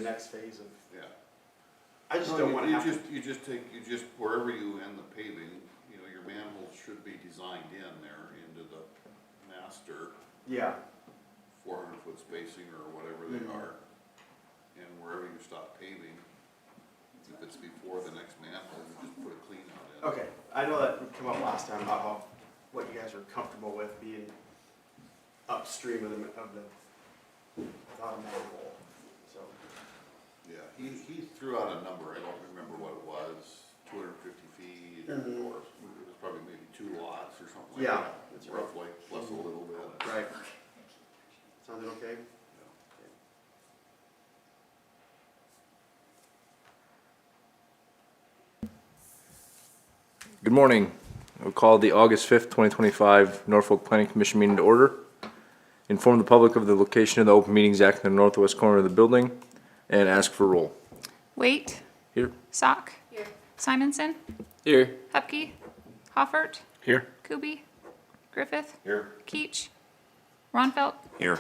next phase of, Yeah. I just No, don't wanna have to. You just, wherever you end the paving, you know, your manholes should be designed in there into the master, Yeah, 400-foot spacing or whatever they Mhm. are. And wherever you stop paving, if it's before the next manhole, you just put a clean out in. okay, I know that would come up last time about how, what you guys are comfortable with being upstream of the, without a manhole, so. Yeah, he threw out a number, I don't remember what it was, 250 feet, Mhm. or it was probably maybe 2 lots or something like Yeah, that. that's right. Roughly, plus a little bit. Right. Sounded okay? Good morning. We'll call the August 5th, 2025 Norfolk Planning Commission meeting to order. Inform the public of the location of the Open Meetings Act in the northwest corner of the building and ask for roll. Waite. Here. Sock. Here. Simonson. Here. Hupkey. Hoffert. Here. Kuby. Griffith. Here. Keach. Ronfelt. Here.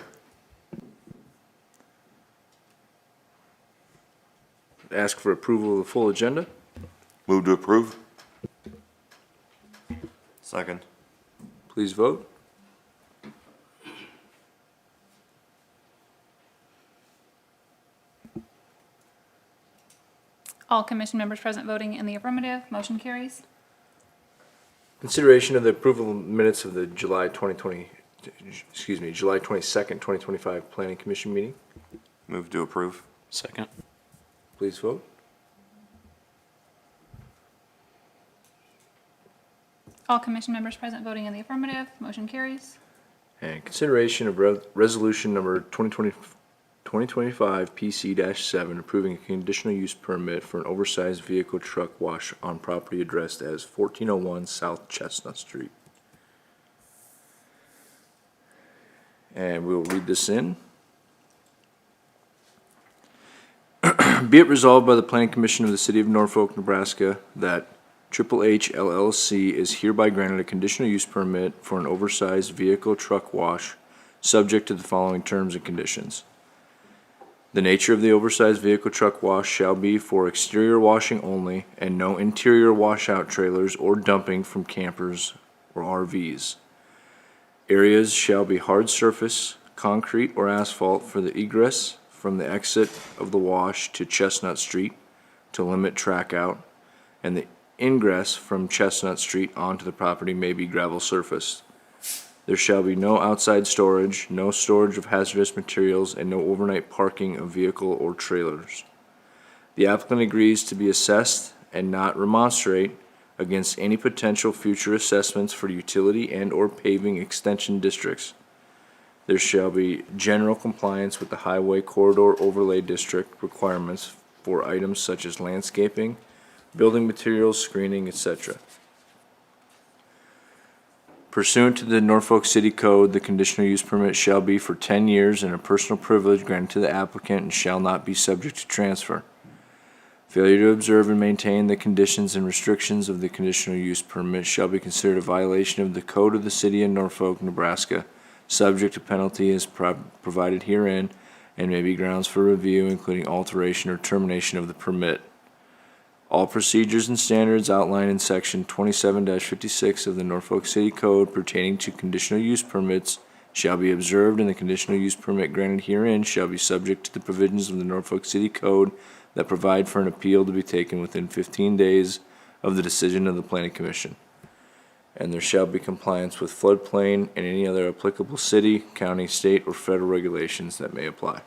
Ask for approval of the full agenda. Move to approve. Second. Please vote. All commission members present voting in the affirmative. Motion carries. Consideration of the approval of minutes of the July 22nd, 2025 Planning Commission meeting. Move to approve. Second. Please vote. All commission members present voting in the affirmative. Motion carries. And consideration of resolution number 2025 PC-7 approving a conditional use permit for an oversized vehicle truck wash on property addressed as 1401 South Chestnut Street. And we'll read this in. Be it resolved by the Planning Commission of the City of Norfolk, Nebraska, that Triple H LLC is hereby granted a conditional use permit for an oversized vehicle truck wash, subject to the following terms and conditions. The nature of the oversized vehicle truck wash shall be for exterior washing only, and no interior washout trailers or dumping from campers or RVs. Areas shall be hard surface, concrete or asphalt for the egress from the exit of the wash to Chestnut Street to limit track out, and the ingress from Chestnut Street onto the property may be gravel surface. There shall be no outside storage, no storage of hazardous materials, and no overnight parking of vehicle or trailers. The applicant agrees to be assessed and not remonstrate against any potential future assessments for utility and/or paving extension districts. There shall be general compliance with the Highway Corridor Overlay District requirements for items such as landscaping, building materials, screening, etc. Pursuant to the Norfolk City Code, the conditional use permit shall be for 10 years and a personal privilege granted to the applicant and shall not be subject to transfer. Failure to observe and maintain the conditions and restrictions of the conditional use permit shall be considered a violation of the Code of the City of Norfolk, Nebraska, subject to penalty as provided herein, and may be grounds for review, including alteration or termination of the permit. All procedures and standards outlined in section 27-56 of the Norfolk City Code pertaining to conditional use permits shall be observed, and the conditional use permit granted herein shall be subject to the provisions of the Norfolk City Code that provide for an appeal to be taken within 15 days of the decision of the Planning Commission. And there shall be compliance with floodplain and any other applicable city, county, state, or federal regulations that may apply.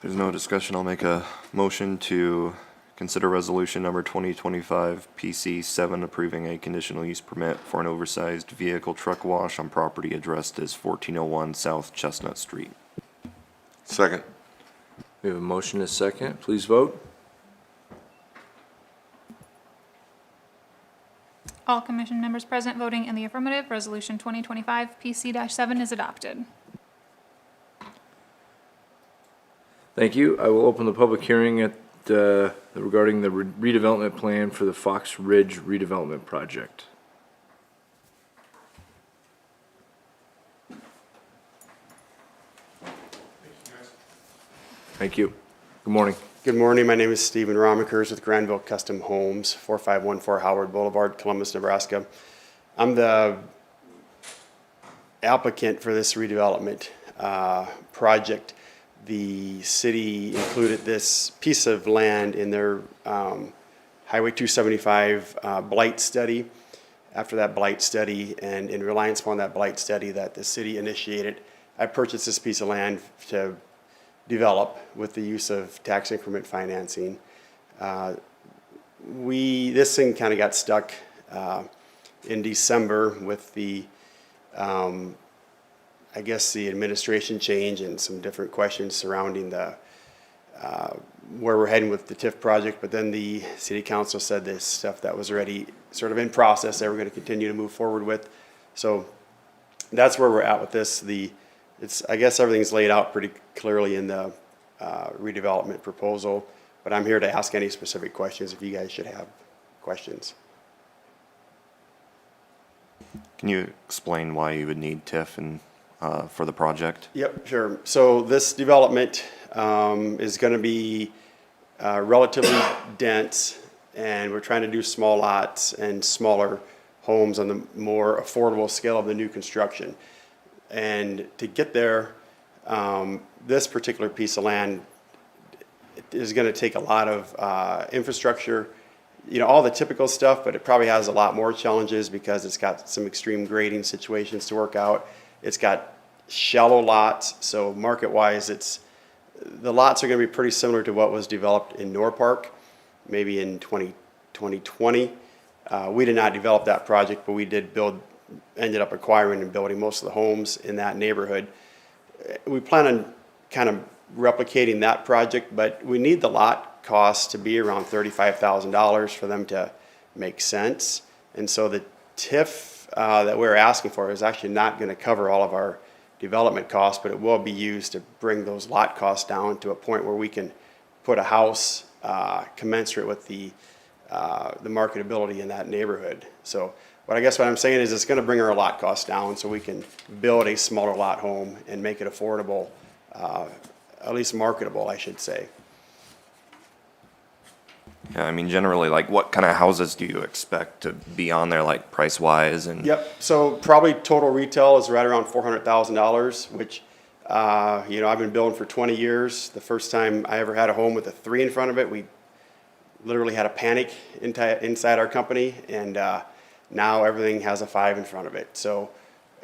There's no discussion. I'll make a motion to consider resolution number 2025 PC-7 approving a conditional use permit for an oversized vehicle truck wash on property addressed as 1401 South Chestnut Street. Second. We have a motion and a second. Please vote. All commission members present voting in the affirmative. Resolution 2025 PC-7 is adopted. Thank you. I will open the public hearing at, regarding the redevelopment plan for the Fox Ridge redevelopment project. Thank you. Good morning. Good morning, my name is Stephen Romekers with Granville Custom Homes, 4514 Howard Boulevard, Columbus, Nebraska. I'm the applicant for this redevelopment project. The city included this piece of land in their Highway 275 blight study. After that blight study, and in reliance upon that blight study that the city initiated, I purchased this piece of land to develop with the use of tax increment financing. This thing kind of got stuck in December with the, I guess the administration change and some different questions surrounding the, where we're heading with the TIF project, but then the city council said this stuff that was already sort of in process, they were going to continue to move forward with. So that's where we're at with this. I guess everything's laid out pretty clearly in the redevelopment proposal, but I'm here to ask any specific questions if you guys should have questions. Can you explain why you would need TIF for the project? Yep, sure. So this development is going to be relatively dense, and we're trying to do small lots and smaller homes on the more affordable scale of the new construction. And to get there, this particular piece of land is going to take a lot of infrastructure, you know, all the typical stuff, but it probably has a lot more challenges because it's got some extreme grading situations to work out. It's got shallow lots, so market-wise, the lots are going to be pretty similar to what was developed in Norfolk, maybe in 2020. We did not develop that project, but we did ended up acquiring and building most of the homes in that neighborhood. We plan on kind of replicating that project, but we need the lot costs to be around $35,000 for them to make sense. And so the TIF that we're asking for is actually not going to cover all of our development costs, but it will be used to bring those lot costs down to a point where we can put a house commensurate with the marketability in that neighborhood. So what I'm saying is it's going to bring our lot costs down so we can build a smaller lot home and make it affordable, at least marketable, I should say. Yeah, I mean, generally, like, what kind of houses do you expect to be on there, like, price-wise? And Yep, so probably total retail is right around $400,000, which, you know, I've been building for 20 years. The first time I ever had a home with a 3 in front of it, we literally had a panic inside our company, and now everything has a 5 in front of it, so,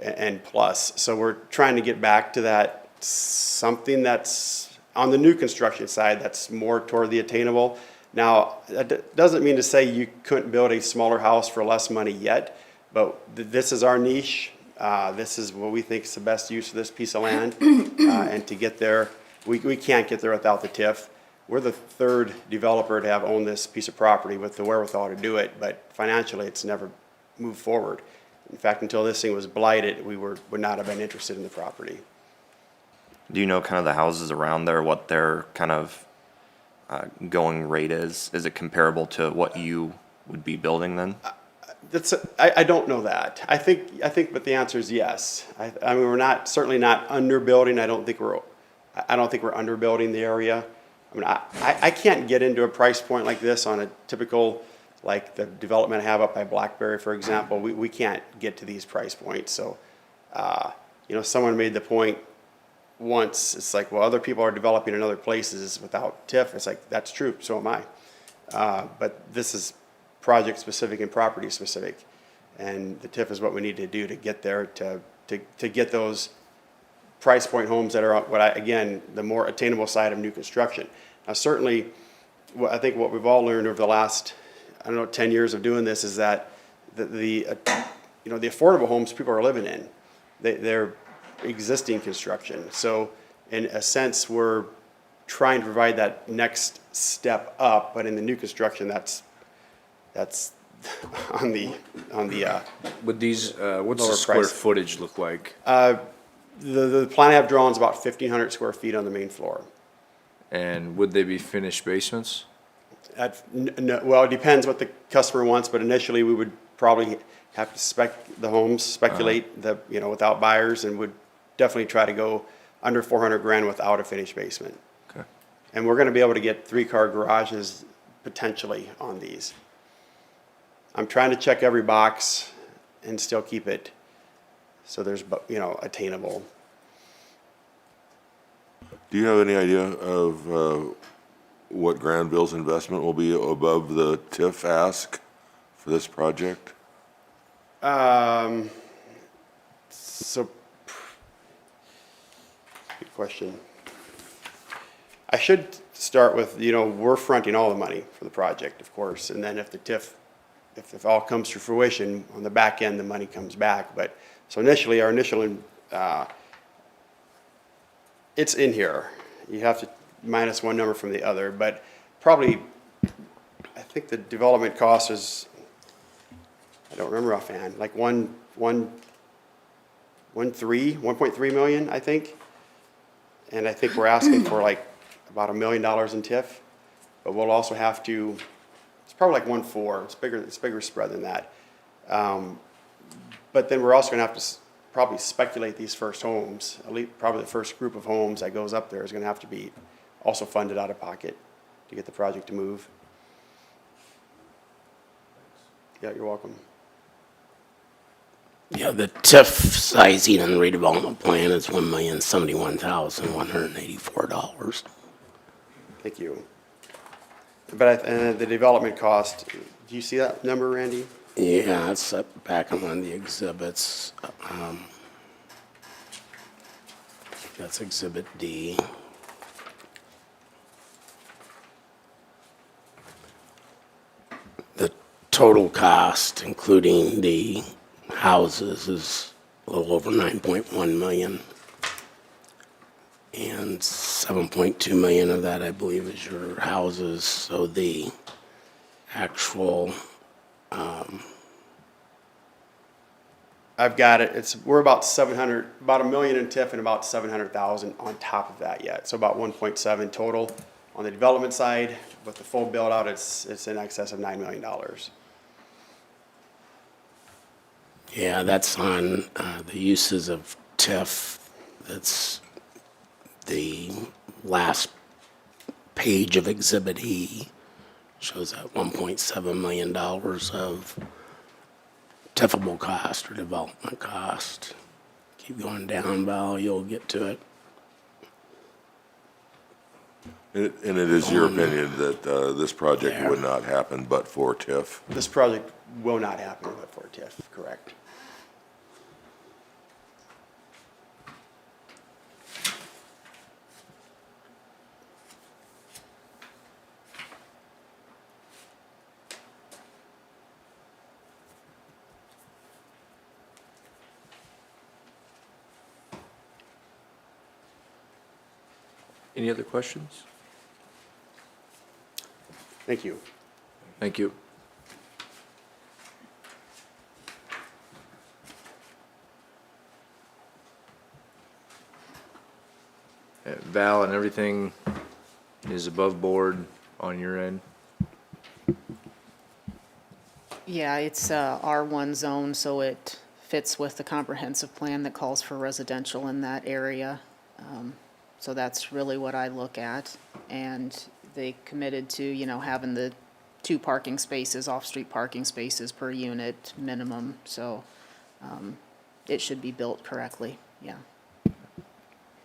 and plus. So we're trying to get back to that, something that's on the new construction side that's more toward the attainable. Now, that doesn't mean to say you couldn't build a smaller house for less money yet, but this is our niche. This is what we think is the best use of this piece of land, and to get there, we can't get there without the TIF. We're the third developer to have owned this piece of property with the wherewithal to do it, but financially it's never moved forward. In fact, until this thing was blighted, we would not have been interested in the property. do you know kind of the houses around there, what their kind of going rate is? Is it comparable to what you would be building then? I don't know that. I think, but the answer is yes. I mean, we're certainly not underbuilding. I don't think we're underbuilding the area. I mean, I can't get into a price point like this on a typical, like the development I have up by Blackberry, for example. We can't get to these price points. So, you know, someone made the point once. It's like, well, other people are developing in other places without TIF. It's like, that's true. So am I. But this is project specific and property specific, and the TIF is what we need to do to get there, to get those price point homes that are again the more attainable side of new construction. Now, certainly, I think what we've all learned over the last 10 years of doing this is that the affordable homes people are living in, they're existing construction. So in a sense, we're trying to provide that next step up, but in the new construction, that's on the With these, what's Lower the square price. footage look like? the plan I have drawn is about 1,500 square feet on the main floor. And would they be finished basements? Well, it depends what the customer wants, but initially we would probably have to speculate without buyers, and would definitely try to go under 400 grand without a finished basement. Okay. And we're gonna be able to get 3-car garages potentially on these. I'm trying to check every box and still keep it so there's, attainable. Do you have any idea of what Granville's investment will be above the TIF ask for this project? So, good question. I should start with, we're fronting all the money for the project, of course, and then if the TIF, if it all comes to fruition, on the back end, the money comes back. But, so initially, our initial, it's in here. You have to minus one number from the other, but probably, I think the development cost is, I don't remember offhand, like 1.3 million, I think. And I think we're asking for like about $1 million in TIF, but we'll also have to, it's probably like 1.4, it's bigger spread than that. But then we're also gonna have to probably speculate these first homes, at least probably the first group of homes that goes up there is gonna have to be also funded out of pocket to get the project to move. Yeah, you're welcome. Yeah, the TIF sizing and redevelopment plan is $1,071,184. Thank you. But the development cost, do you see that number, Randy? Yeah, it's up back on one of the exhibits. That's Exhibit D. The total cost, including the houses, is a little over 9.1 million. And 7.2 million of that, I believe, is your houses. So the actual, I've got it. We're about $1 million in TIF and about 700,000 on top of that yet. So about 1.7 total on the development side. With the full build out, it's in excess of $9 million. yeah, that's on the uses of TIF. That's the last page of Exhibit E. Shows that $1.7 million of TIFable cost or development cost. Keep going down, Val, you'll get to it. And it is your opinion that this project There. would not happen but for TIF? This project will not happen but for TIF, correct? Any other questions? Thank you. Thank you. Val, and everything is above board on your end? Yeah, it's a R1 zone, so it fits with the comprehensive plan that calls for residential in that area. So that's really what I look at. And they committed to, having the 2 parking spaces, off-street parking spaces per unit minimum. So it should be built correctly, yeah.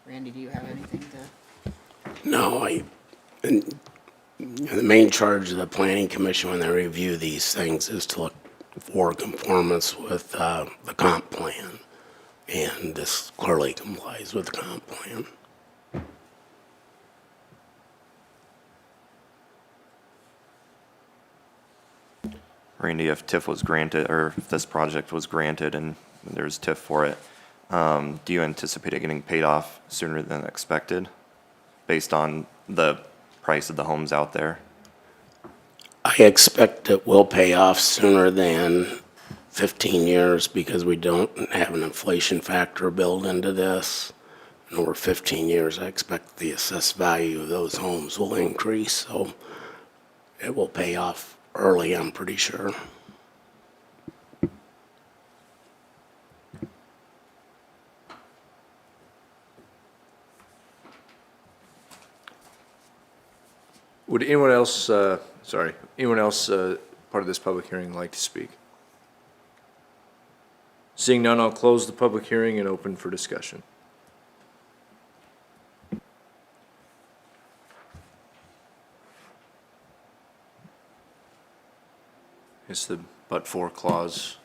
Randy, do you have anything to? No, and the main charge of the planning commission when they review these things is to look for conformance with the comp plan. And this clearly complies with the comp plan. Randy, if TIF was granted, or if this project was granted and there's TIF for it, do you anticipate it getting paid off sooner than expected based on the price of the homes out there? I expect it will pay off sooner than 15 years because we don't have an inflation factor built into this. in over 15 years, I expect the assessed value of those homes will increase, so it will pay off early, I'm pretty sure. Would anyone else, part of this public hearing like to speak? Seeing none, I'll close the public hearing and open for discussion. It's the but-for clause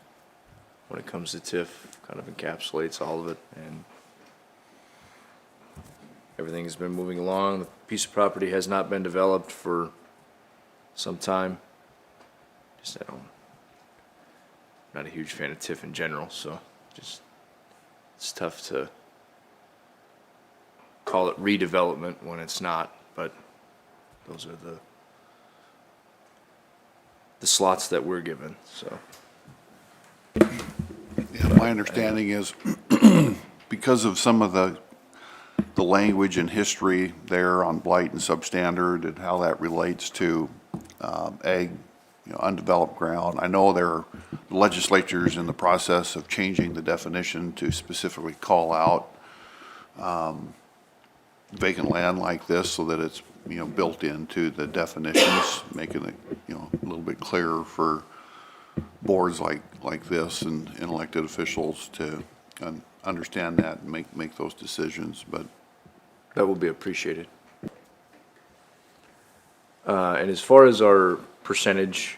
when it comes to TIF, kind of encapsulates all of it, and everything's been moving along. The piece of property has not been developed for some time. Just, not a huge fan of TIF in general, so just, it's tough to call it redevelopment when it's not, but those are the slots that we're given, so. Yeah, my understanding is because of some of the language and history there on blight and substandard and how that relates to ag, undeveloped ground. I know the legislature's in the process of changing the definition to specifically call out vacant land like this so that it's, built into the definitions, making it, a little bit clearer for boards like this and elected officials to understand that and make those decisions, but. That will be appreciated. And as far as our percentage,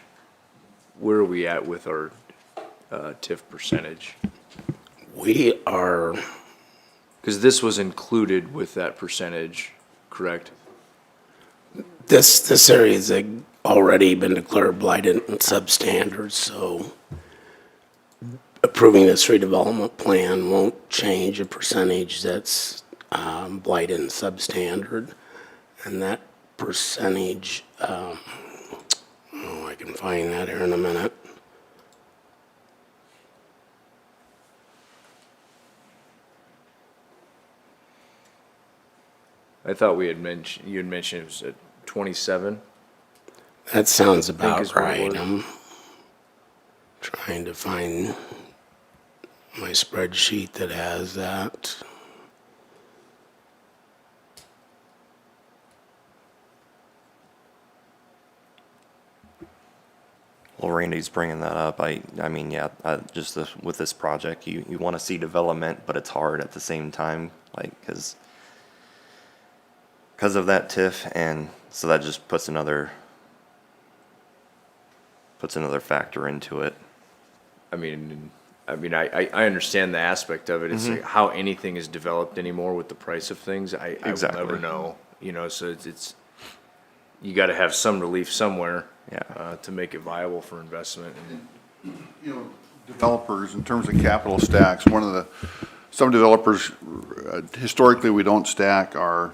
where are we at with our TIF percentage? We are, Because this was included with that percentage, correct? this area has already been declared blighted and substandard, so approving this redevelopment plan won't change a percentage that's blighted and substandard. And that percentage, I can find that here in a minute. I thought you had mentioned it was at 27. That sounds is about what it right. was. I'm trying to find my spreadsheet that has that. Well, Randy's bringing that up. I mean, yeah, with this project, you want to see development, but it's hard at the same time, like, because of that TIF, and so that just puts another factor into it. I understand the aspect of it. It's like how anything is developed anymore with the price of things. I will Exactly. never know, so it's you got to have some relief somewhere. Yeah. To make it viable for investment. And Developers, in terms of capital stacks, some developers, historically, we don't stack our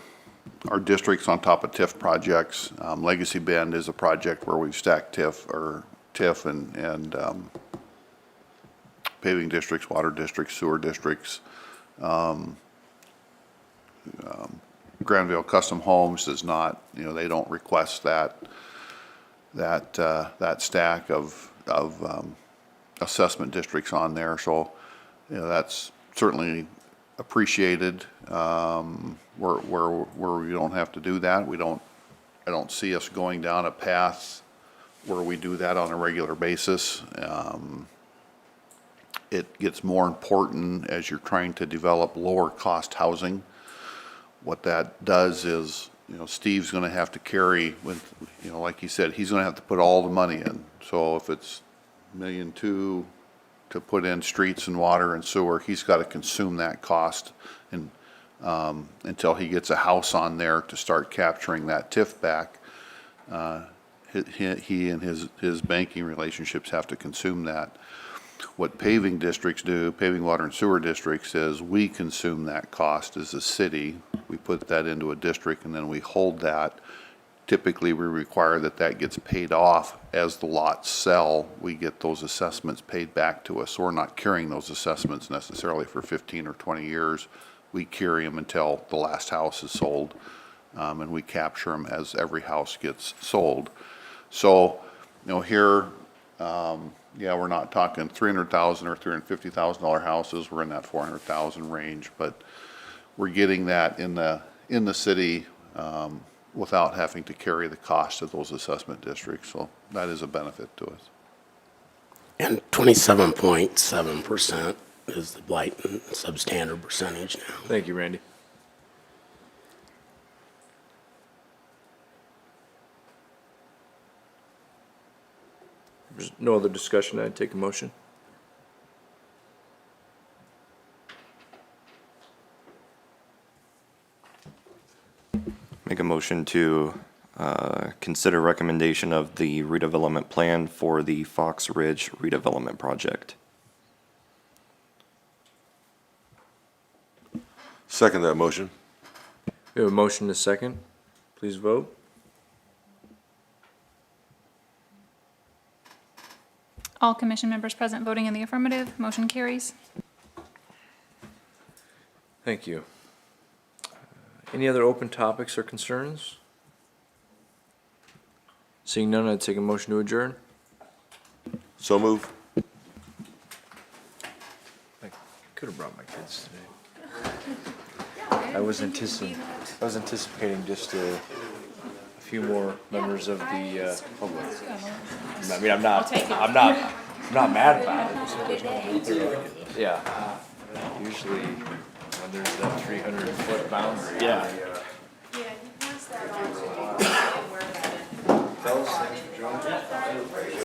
districts on top of TIF projects. Legacy Bend is a project where we've stacked TIF and paving districts, water districts, sewer districts. Granville Custom Homes does not, they don't request that stack of assessment districts on there, so, that's certainly appreciated, where we don't have to do that. I don't see us going down a path where we do that on a regular basis. It gets more important as you're trying to develop lower cost housing. What that does is, Steve's gonna have to carry with, like he said, he's gonna have to put all the money in. So if it's $1.2 million to put in streets and water and sewer, he's gotta consume that cost and, until he gets a house on there to start capturing that TIF back. He and his banking relationships have to consume that. What paving districts do, paving, water, and sewer districts, is we consume that cost as a city. We put that into a district and then we hold that. Typically, we require that gets paid off as the lots sell. We get those assessments paid back to us. So we're not carrying those assessments necessarily for 15 or 20 years. we carry them until the last house is sold, and we capture them as every house gets sold. So, here, yeah, we're not talking $300,000 or $350,000 houses, we're in that 400,000 range, but we're getting that in the city, without having to carry the cost of those assessment districts, so that is a benefit to us. And 27.7% is the blight and substandard percentage now. Thank you, Randy. If there's no other discussion, I'd take a motion. Make a motion to consider recommendation of the redevelopment plan for the Fox Ridge redevelopment project. Second that motion. We have a motion and a second. Please vote. All commission members present voting in the affirmative, motion carries. Thank you. Any other open topics or concerns? Seeing none, I'd take a motion to adjourn. So move. I could have brought my kids today. I was anticipating just a few more members of the public. I mean, I'm not mad about it. Yeah. Usually when there's that 300-foot boundary. Yeah.